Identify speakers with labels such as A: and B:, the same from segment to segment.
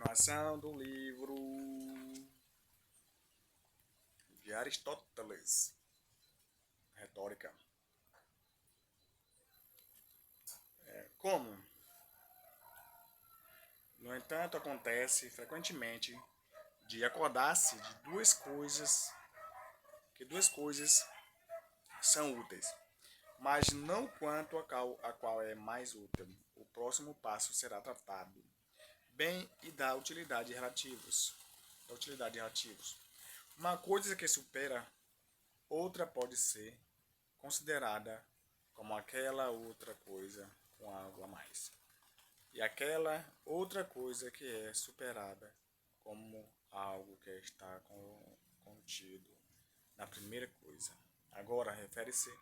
A: Continuação do livro de Aristóteles, Retórica. Como, no entanto, acontece frequentemente de acordar-se de duas coisas são úteis, mas não quanto a qual é mais útil. O próximo passo será tratado bem e da utilidade relativos. Uma coisa que supera outra pode ser considerada como aquela outra coisa com algo a mais. E aquela outra coisa que é superada como algo que está contido na primeira coisa. Agora refere-se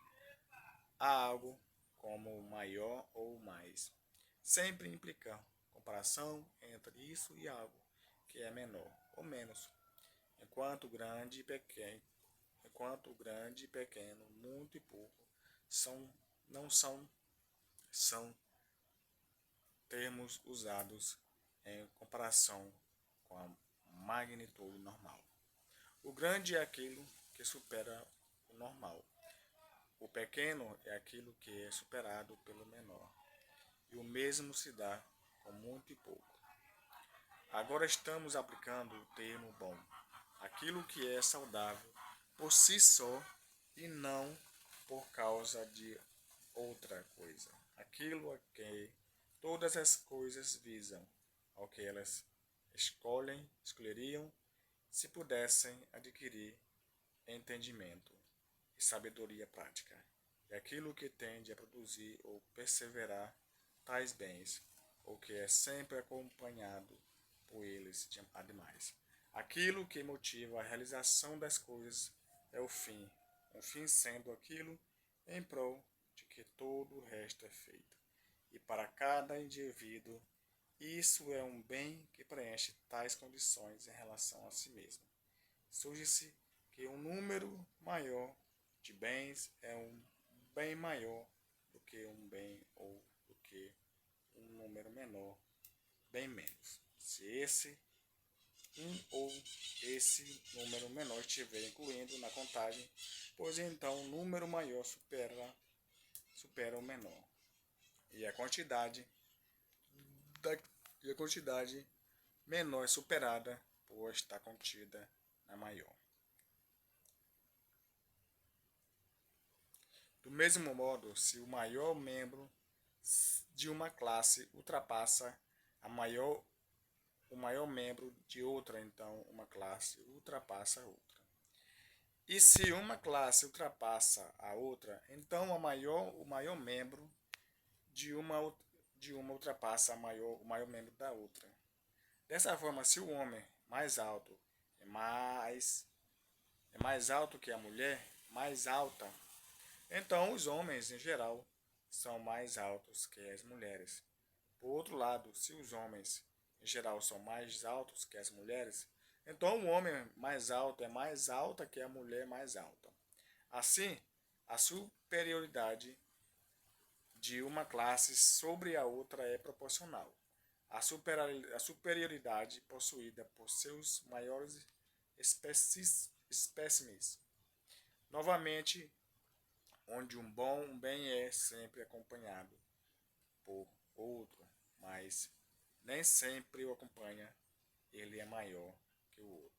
A: a algo como maior ou mais. Sempre implica comparação entre isso e algo que é menor ou menos. Enquanto grande e pequeno, muito e pouco, não são termos usados em comparação com a magnitude normal. O grande é aquilo que supera o normal. O pequeno é aquilo que é superado pelo menor. E o mesmo se dá com muito e pouco. Agora estamos aplicando o termo bom, aquilo que é saudável por si só e não por causa de outra coisa. Aquilo a que todas as coisas visam, ao que elas escolheriam se pudessem adquirir entendimento e sabedoria prática. E aquilo que tende a produzir ou perseverar tais bens, ou que é sempre acompanhado por eles ademais. Aquilo que motiva a realização das coisas é o fim sendo aquilo em prol de que todo o resto é feito. E para cada indivíduo, isso é um bem que preenche tais condições em relação a si mesmo. Surge-se que um número maior de bens é um bem maior do que um bem ou do que um número menor, bem menos. Se esse número menor estiver incluído na contagem, pois então o número maior supera o menor. E a quantidade menor é superada por estar contida na maior. Do mesmo modo, se o maior membro de uma classe ultrapassa o maior membro de outra, então uma classe ultrapassa a outra. E se uma classe ultrapassa a outra, então o maior membro de uma ultrapassa o maior membro da outra. Dessa forma, se o homem mais alto é mais alto que a mulher mais alta, então os homens em geral são mais altos que as mulheres. Por outro lado, se os homens em geral são mais altos que as mulheres, então o homem mais alto é mais alta que a mulher mais alta. Assim, a superioridade de uma classe sobre a outra é proporcional. A superioridade possuída por seus maiores espécimes. Novamente, onde um bem é sempre acompanhado por outro, mas nem sempre o acompanha, ele é maior que o outro.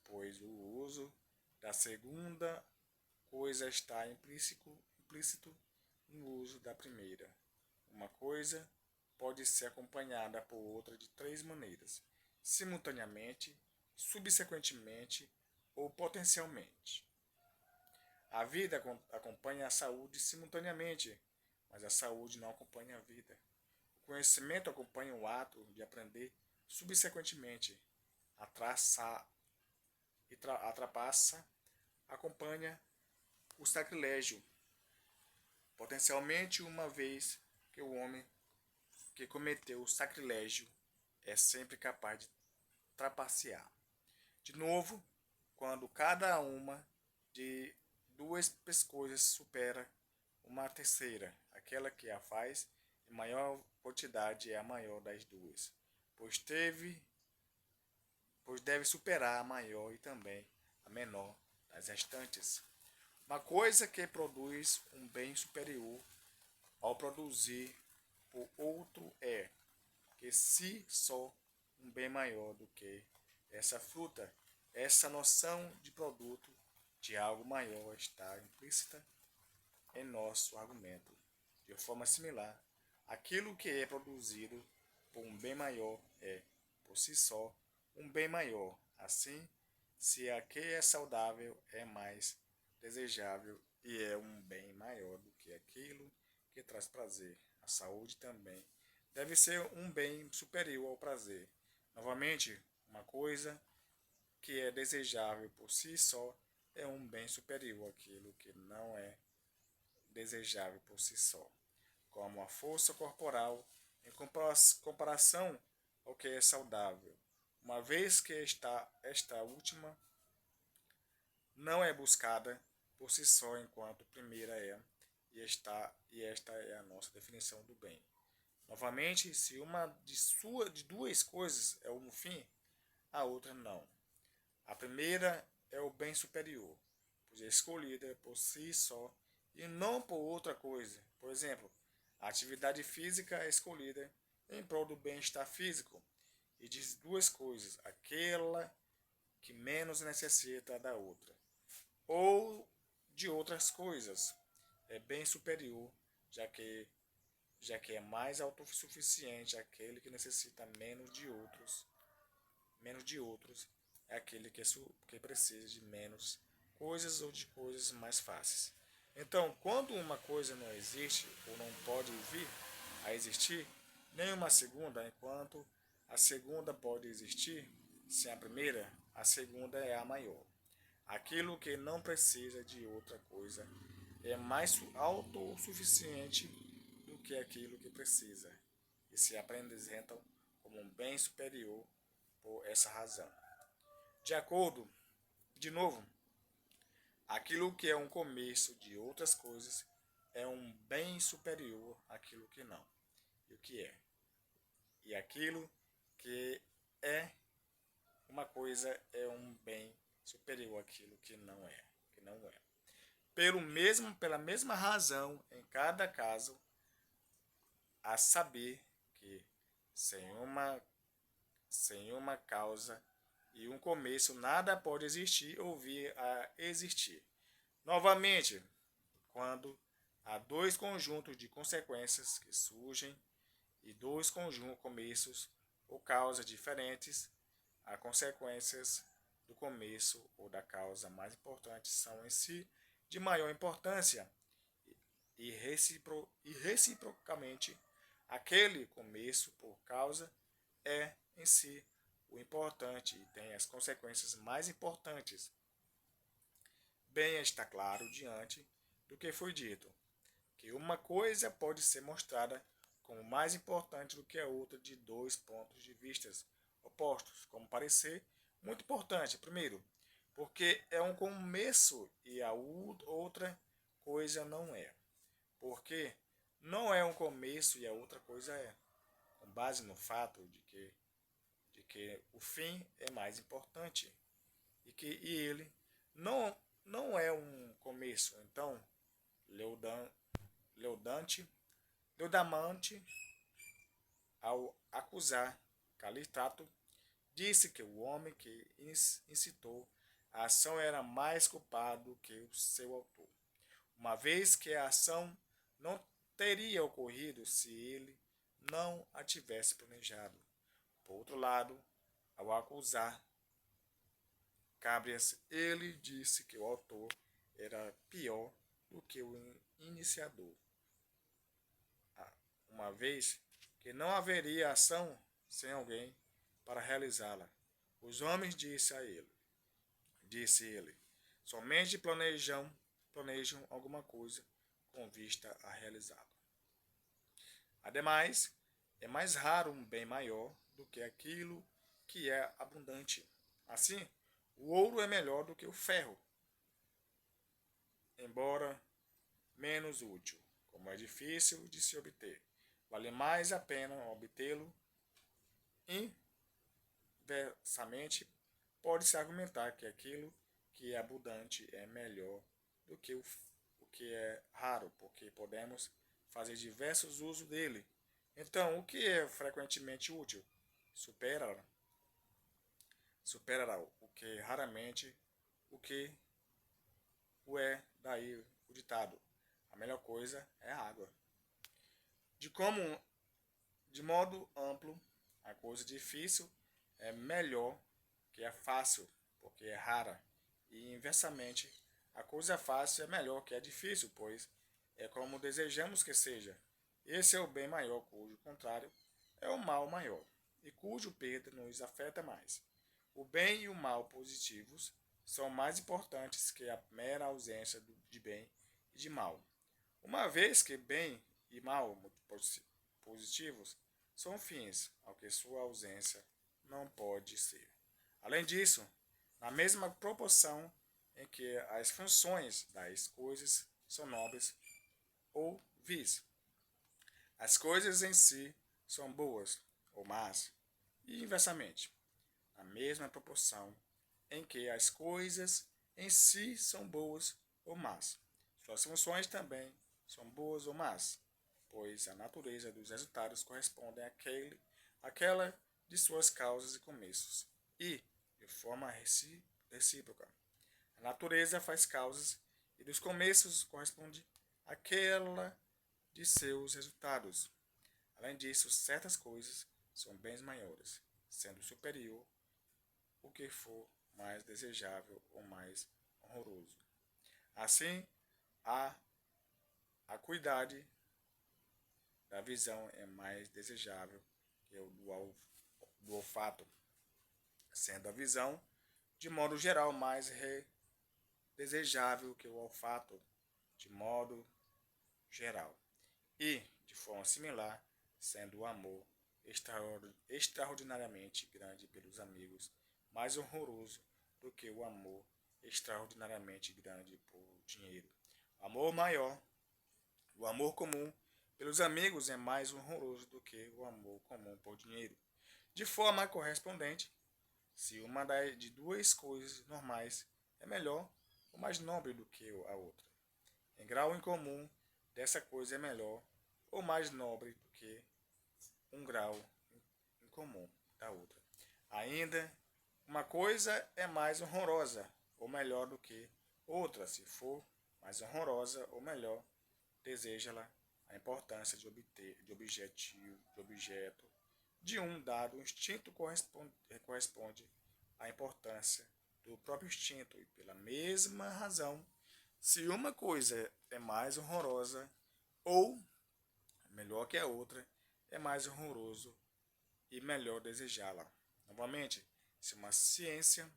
A: Pois o uso da segunda coisa está implícito no uso da primeira. Uma coisa pode ser acompanhada por outra de três maneiras: simultaneamente, subsequentemente ou potencialmente. A vida acompanha a saúde simultaneamente, mas a saúde não acompanha a vida. O conhecimento acompanha o ato de aprender subsequentemente. A trapaça acompanha o sacrilégio, potencialmente, uma vez que o homem que cometeu o sacrilégio é sempre capaz de trapacear. De novo, quando cada uma de duas coisas supera uma terceira, aquela que a faz e maior quantidade é a maior das duas, pois deve superar a maior e também a menor das restantes. Uma coisa que produz um bem superior ao produzir por outro é que se só um bem maior do que essa fruta, essa noção de produto de algo maior está implícita em nosso argumento. De forma similar, aquilo que é produzido por um bem maior é, por si só, um bem maior. Assim, se a que é saudável é mais desejável e é um bem maior do que aquilo que traz prazer, a saúde também deve ser um bem superior ao prazer. Novamente, uma coisa que é desejável por si só é um bem superior àquilo que não é desejável por si só, como a força corporal em comparação ao que é saudável, uma vez que esta última não é buscada por si só enquanto a primeira é, e esta é a nossa definição do bem. Novamente, se uma de duas coisas é um fim, a outra não. A primeira é o bem superior, pois é escolhida por si só e não por outra coisa. Por exemplo, a atividade física é escolhida em prol do bem-estar físico e diz duas coisas, aquela que menos necessita da outra, ou de outras coisas, é bem superior, já que é mais autossuficiente aquele que necessita menos de outros é aquele que precisa de menos coisas ou de coisas mais fáceis. Então, quando uma coisa não existe ou não pode vir a existir, nem uma segunda, enquanto a segunda pode existir sem a primeira, a segunda é a maior. Aquilo que não precisa de outra coisa é mais autossuficiente do que aquilo que precisa, e se apresentam como um bem superior por essa razão. De novo, aquilo que é um começo de outras coisas é um bem superior àquilo que não, e o que é. E aquilo que é uma coisa é um bem superior àquilo que não é. Pela mesma razão, em cada caso, a saber que sem uma causa e um começo nada pode existir ou vir a existir. Novamente, quando há dois conjuntos de consequências que surgem e dois começos ou causas diferentes, as consequências do começo ou da causa mais importantes são em si de maior importância e reciprocamente aquele começo por causa é em si o importante e tem as consequências mais importantes. Bem está claro diante do que foi dito, que uma coisa pode ser mostrada como mais importante do que a outra de dois pontos de vista opostos, como parecer muito importante. Primeiro, porque é um começo e a outra coisa não é. Porque não é um começo e a outra coisa é. Com base no fato de que o fim é mais importante e ele não é um começo. Então, Leodamante, ao acusar Calistrato, disse que o homem que incitou a ação era mais culpado que o seu autor, uma vez que a ação não teria ocorrido se ele não a tivesse planejado. Por outro lado, ao acusar Cábrias, ele disse que o autor era pior do que o iniciador, uma vez que não haveria ação sem alguém para realizá-la. Os homens disse ele, somente planejam alguma coisa com vista a realizá-la. Ademais, é mais raro um bem maior do que aquilo que é abundante. Assim, o ouro é melhor do que o ferro, embora menos útil, como é difícil de se obter. vale mais a pena obtê-lo. Inversamente, pode-se argumentar que aquilo que é abundante é melhor do que o que é raro, porque podemos fazer diversos usos dele. Então, o que é frequentemente útil supera o que raramente o que o é. Daí o ditado: a melhor coisa é a água. De como de modo amplo, a coisa difícil é melhor que a fácil, porque é rara. E inversamente, a coisa fácil é melhor que a difícil, pois é como desejamos que seja. Esse é o bem maior, cujo contrário é o mal maior, e cujo perda nos afeta mais. O bem e o mal positivos são mais importantes que a mera ausência de bem e de mal. Uma vez que bem e mal positivos são fins, ao que sua ausência não pode ser. Além disso, na mesma proporção em que as funções das coisas são nobres ou vis, as coisas em si são boas ou más, e inversamente, na mesma proporção em que as coisas em si são boas ou más, suas funções também são boas ou más, pois a natureza dos resultados corresponde àquela de suas causas e começos, e, de forma recíproca, a natureza faz causas e dos começos corresponde àquela de seus resultados. Além disso, certas coisas são bens maiores, sendo superior o que for mais desejável ou mais honroso. Assim, a acuidade da visão é mais desejável que o do olfato, sendo a visão, de modo geral, mais desejável que o olfato, de modo geral. E, de forma similar, sendo o amor extraordinariamente grande pelos amigos, mais horroroso do que o amor extraordinariamente grande por dinheiro. O amor maior, o amor comum pelos amigos é mais horroroso do que o amor comum por dinheiro. De forma correspondente, se uma de duas coisas normais é melhor ou mais nobre do que a outra, em grau incomum, dessa coisa é melhor ou mais nobre do que um grau incomum da outra. Ainda, uma coisa é mais horrorosa ou melhor do que outra, se for mais horrorosa ou melhor, deseja-la a importância de objeto de um dado instinto corresponde à importância do próprio instinto, e pela mesma razão, se uma coisa é mais horrorosa ou melhor que a outra, é mais horroroso e melhor desejá-la. Novamente, se uma ciência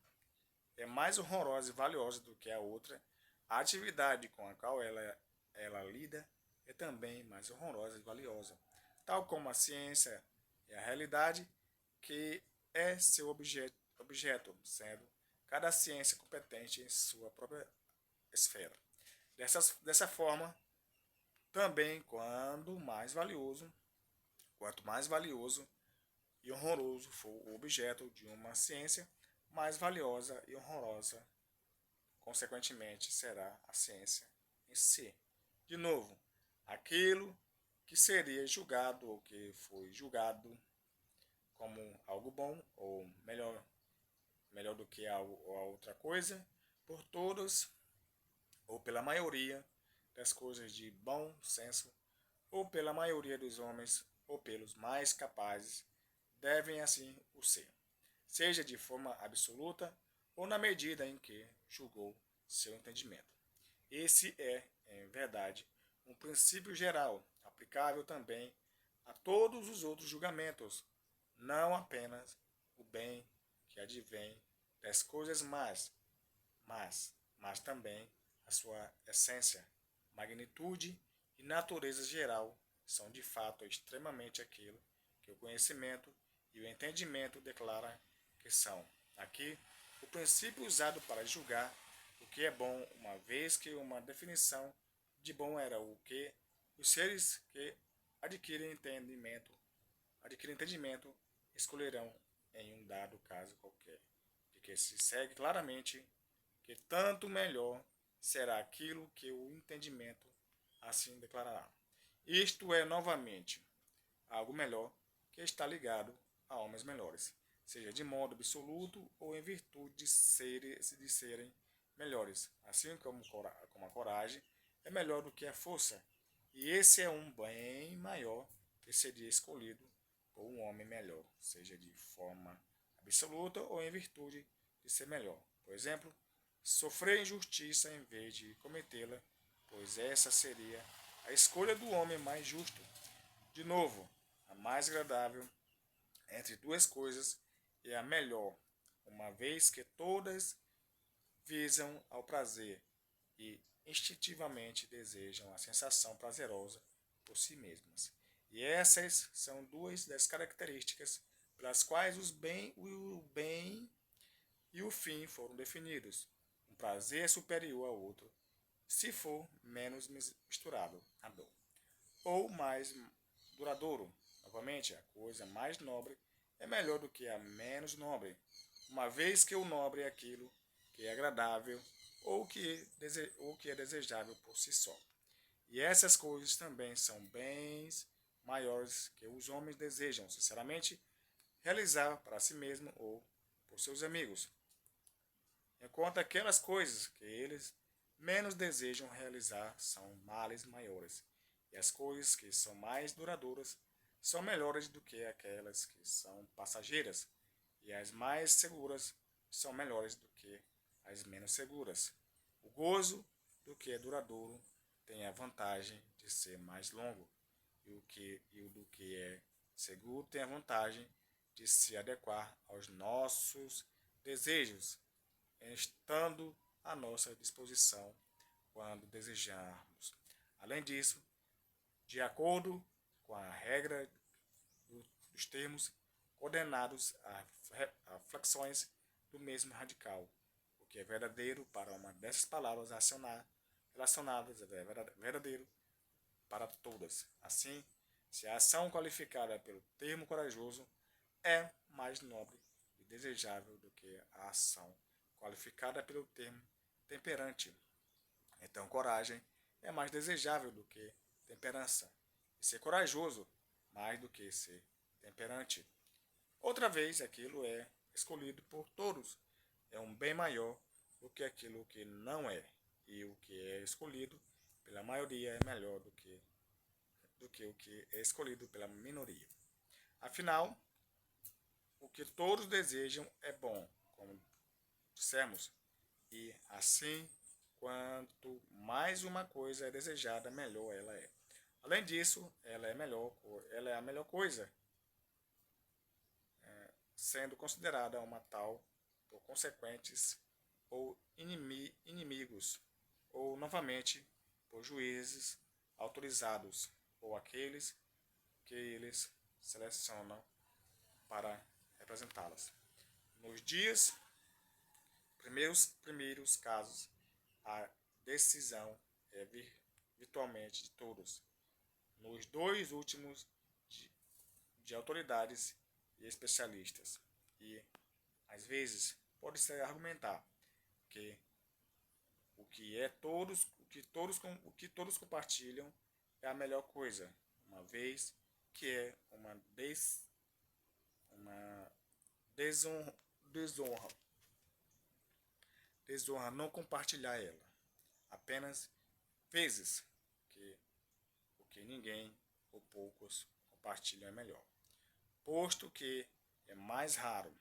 A: é mais horrorosa e valiosa do que a outra, a atividade com a qual ela lida é também mais horrorosa e valiosa, tal como a ciência é a realidade que é seu objeto, sendo cada ciência competente em sua própria esfera. Dessa forma, também quanto mais valioso e honroso for o objeto de uma ciência, mais valiosa e honrosa, consequentemente, será a ciência em si. De novo, aquilo que seria julgado ou que foi julgado como algo bom ou melhor do que a outra coisa, por todos ou pela maioria das coisas de bom senso, ou pela maioria dos homens, ou pelos mais capazes, devem assim o ser, seja de forma absoluta ou na medida em que julgou seu entendimento. Esse é, em verdade, um princípio geral, aplicável também a todos os outros julgamentos, não apenas o bem que advém das coisas mas também a sua essência, magnitude e natureza geral são de fato extremamente aquilo que o conhecimento e o entendimento declaram que são. Aqui, o princípio usado para julgar o que é bom, uma vez que uma definição de bom era o que os seres que adquirem entendimento, adquirem entendimento, escolherão em um dado caso qualquer, de que se segue claramente que tanto melhor será aquilo que o entendimento assim declarará. Isto é, novamente, algo melhor que está ligado a homens melhores, seja de modo absoluto ou em virtude de serem melhores, assim como a coragem é melhor do que a força, e esse é um bem maior que seria escolhido por um homem melhor, seja de forma absoluta ou em virtude de ser melhor. Por exemplo, sofrer injustiça em vez de cometê-la, pois essa seria a escolha do homem mais justo. De novo, a mais agradável entre duas coisas é a melhor, uma vez que todas visam ao prazer e instintivamente desejam a sensação prazerosa por si mesmas. E essas são duas das características pelas quais o bem e o fim foram definidos. Um prazer é superior ao outro, se for menos misturado à dor, ou mais duradouro. Novamente, a coisa mais nobre é melhor do que a menos nobre, uma vez que o nobre é aquilo que é agradável ou que é desejável por si só. E essas coisas também são bens maiores que os homens desejam, sinceramente, realizar para si mesmo ou por seus amigos, enquanto aquelas coisas que eles menos desejam realizar são males maiores, e as coisas que são mais duradouras são melhores do que aquelas que são passageiras, e as mais seguras são melhores do que as menos seguras. O gozo do que é duradouro tem a vantagem de ser mais longo, e o do que é seguro tem a vantagem de se adequar aos nossos desejos, estando à nossa disposição quando desejarmos. Além disso, de acordo com a regra dos termos coordenados a flexões do mesmo radical, o que é verdadeiro para uma dessas palavras relacionadas é verdadeiro para todas. Assim, se a ação qualificada pelo termo corajoso é mais nobre e desejável do que a ação qualificada pelo termo temperante, então coragem é mais desejável do que temperança, e ser corajoso mais do que ser temperante. Outra vez, aquilo é escolhido por todos é um bem maior do que aquilo que não é, e o que é escolhido pela maioria é melhor do que o que é escolhido pela minoria. Afinal, o que todos desejam é bom, como dissemos, e assim, quanto mais uma coisa é desejada, melhor ela é. Além disso, ela é a melhor coisa, sendo considerada uma tal por consequentes ou inimigos, ou novamente por juízes autorizados, ou aqueles que eles selecionam para representá-las. Nos primeiros casos, a decisão é virtualmente de todos. Nos dois últimos, de autoridades e especialistas. E, às vezes, pode-se argumentar que o que todos compartilham é a melhor coisa, uma vez que é uma desonra, desonra, desonra não compartilhar ela. Apenas vezes que o que ninguém ou poucos compartilham é melhor. Posto que é mais raro.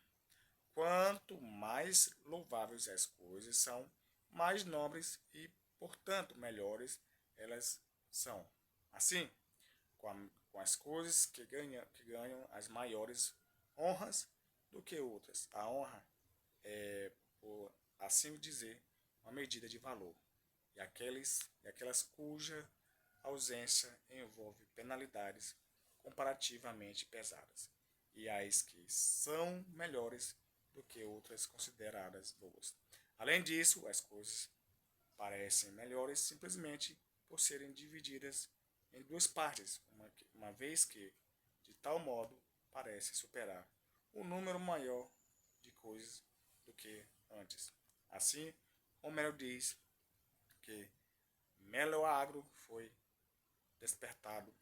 A: Quanto mais louváveis as coisas são, mais nobres e, portanto, melhores elas são. Assim, com as coisas que ganham as maiores honras do que outras. A honra é, por assim dizer, uma medida de valor, e aquelas cuja ausência envolve penalidades comparativamente pesadas, e as que são melhores do que outras consideradas boas. Além disso, as coisas parecem melhores simplesmente por serem divididas em duas partes, uma vez que, de tal modo, parece superar um número maior de coisas do que antes. Assim, Homero diz que Meleagro foi despertado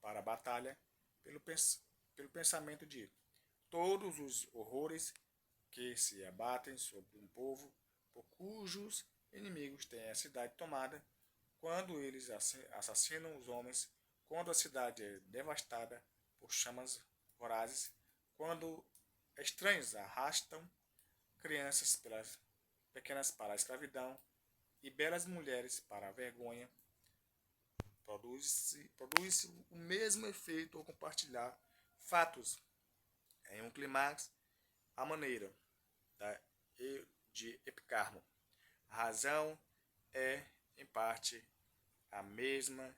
A: para a batalha pelo pensamento de todos os horrores que se abatem sobre um povo por cujos inimigos tem a cidade tomada, quando eles assassinam os homens, quando a cidade é devastada por chamas vorazes, quando estranhos arrastam crianças pequenas para a escravidão e belas mulheres para a vergonha, produz o mesmo efeito ao compartilhar fatos em um clímax à maneira de Epicarmo. A razão é, em parte, a mesma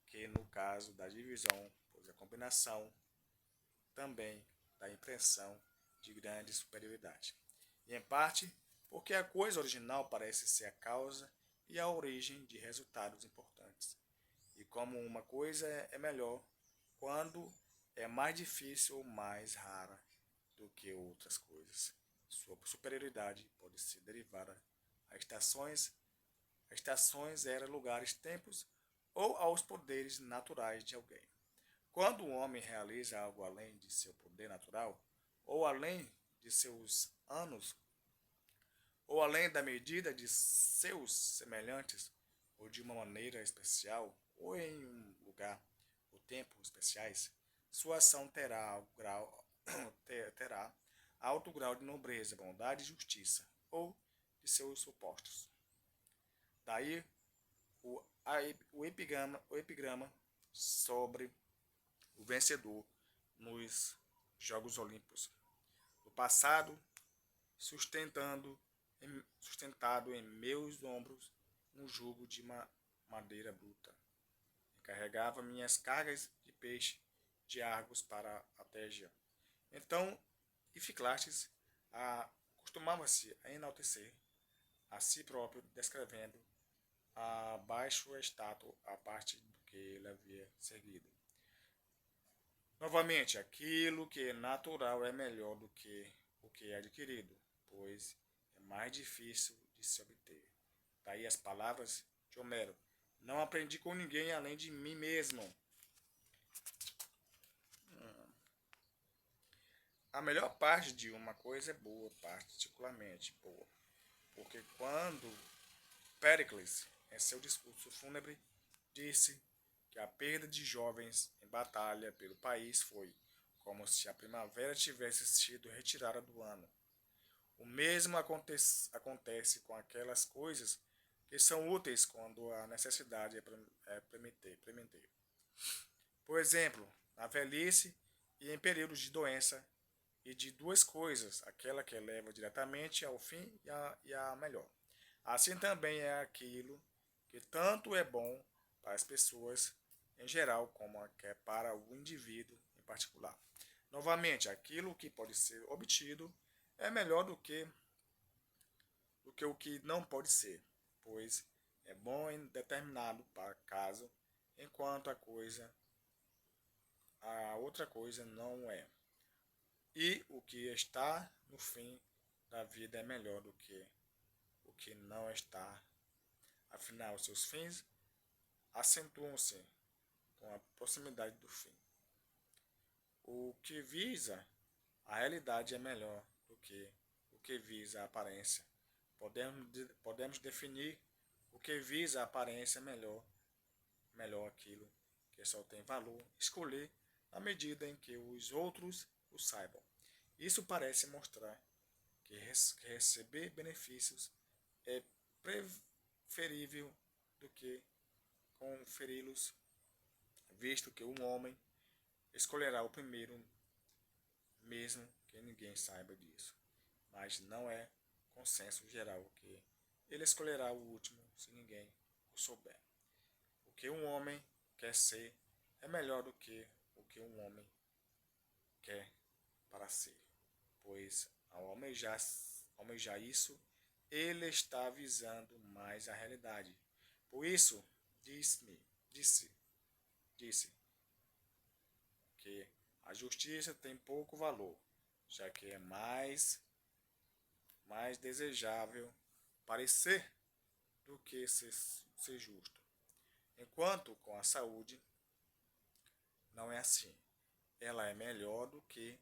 A: que no caso da divisão, pois a combinação também dá a impressão de grande superioridade. E, em parte, porque a coisa original parece ser a causa e a origem de resultados importantes. E como uma coisa é melhor quando é mais difícil ou mais rara do que outras coisas, sua superioridade pode ser derivada a estações, eras, lugares, tempos ou aos poderes naturais de alguém. Quando o homem realiza algo além de seu poder natural, ou além de seus anos, ou além da medida de seus semelhantes, ou de uma maneira especial, ou em um lugar ou tempo especiais, sua ação terá alto grau de nobreza, bondade e justiça, ou de seus supostos. Daí o epigrama sobre o vencedor nos Jogos Olímpicos. No passado, sustentado em meus ombros um jugo de madeira bruta. Carregava minhas cargas de peixe de Argos para a Tégia. Então, Ificlastes costumava-se a enaltecer a si próprio, descrevendo abaixo a estátua a parte do que ele havia seguido. Novamente, aquilo que é natural é melhor do que o que é adquirido, pois é mais difícil de se obter. Daí as palavras de Homero: não aprendi com ninguém além de mim mesmo. A melhor parte de uma coisa é boa, particularmente boa, porque quando Péricles, em seu discurso fúnebre, disse que a perda de jovens em batalha pelo país foi como se a primavera tivesse sido retirada do ano. O mesmo acontece com aquelas coisas que são úteis quando a necessidade é prementir. Por exemplo, na velhice e em períodos de doença, e de duas coisas, aquela que leva diretamente ao fim e a melhor. Assim também é aquilo que tanto é bom para as pessoas em geral como que é para o indivíduo em particular. Novamente, aquilo que pode ser obtido é melhor do que o que não pode ser, pois é bom em determinado caso, enquanto a outra coisa não é. E o que está no fim da vida é melhor do que o que não está. Afinal, seus fins acentuam-se com a proximidade do fim. O que visa a realidade é melhor do que o que visa a aparência. Podemos definir o que visa a aparência melhor aquilo que só tem valor, escolher na medida em que os outros o saibam. Isso parece mostrar que receber benefícios é preferível do que conferi-los, visto que um homem escolherá o primeiro, mesmo que ninguém saiba disso. Mas não é consenso geral que ele escolherá o último se ninguém o souber. O que um homem quer ser é melhor do que o que um homem quer para ser, pois ao almejar isso, ele está visando mais a realidade. Por isso, disse, disse que a justiça tem pouco valor, já que é mais desejável parecer do que ser justo. Enquanto com a saúde não é assim. Ela é melhor do que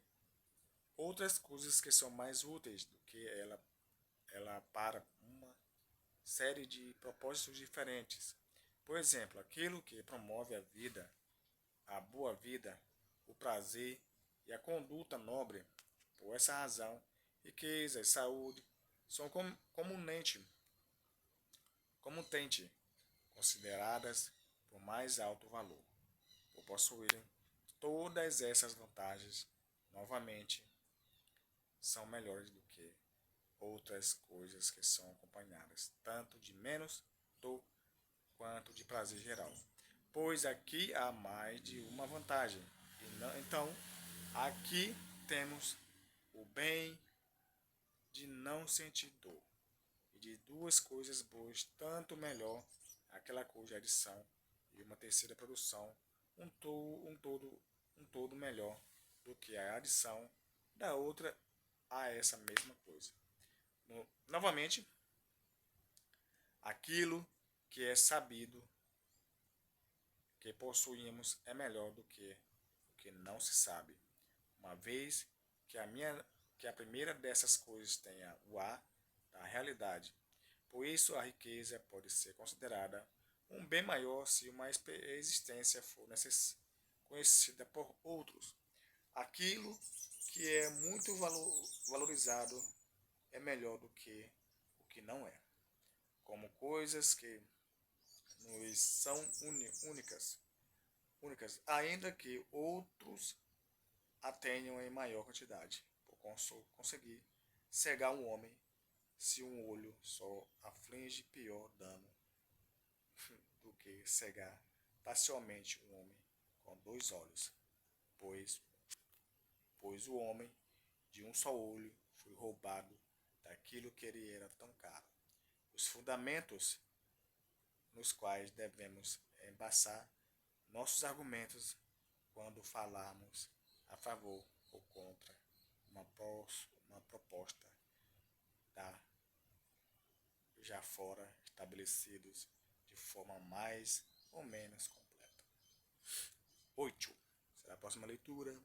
A: outras coisas que são mais úteis do que ela para uma série de propósitos diferentes. Por exemplo, aquilo que promove a vida, a boa vida, o prazer e a conduta nobre. Por essa razão, riqueza e saúde são comumente consideradas por mais alto valor, por possuírem todas essas vantagens. Novamente, são melhores do que outras coisas que são acompanhadas tanto de menos dor quanto de prazer geral. Pois aqui há mais de uma vantagem. Então, aqui temos o bem de não sentir dor e de duas coisas boas, tanto melhor aquela coisa de adição e uma terceira produção, um todo melhor do que a adição da outra a essa mesma coisa. Novamente, aquilo que é sabido que possuímos é melhor do que o que não se sabe, uma vez que a primeira dessas coisas tenha o A da realidade. Por isso, a riqueza pode ser considerada um bem maior se uma existência for conhecida por outros. Aquilo que é muito valorizado é melhor do que o que não é, como coisas que nos são únicas, ainda que outros a tenham em maior quantidade, por conseguir cegar um homem se um olho só aflige pior dano do que cegar parcialmente um homem com dois olhos, pois, pois o homem de um só olho foi roubado daquilo que ele era tão caro. Os fundamentos nos quais devemos embasar nossos argumentos quando falarmos a favor ou contra uma proposta da já fora estabelecidos de forma mais ou menos completa. 8. Será a próxima leitura.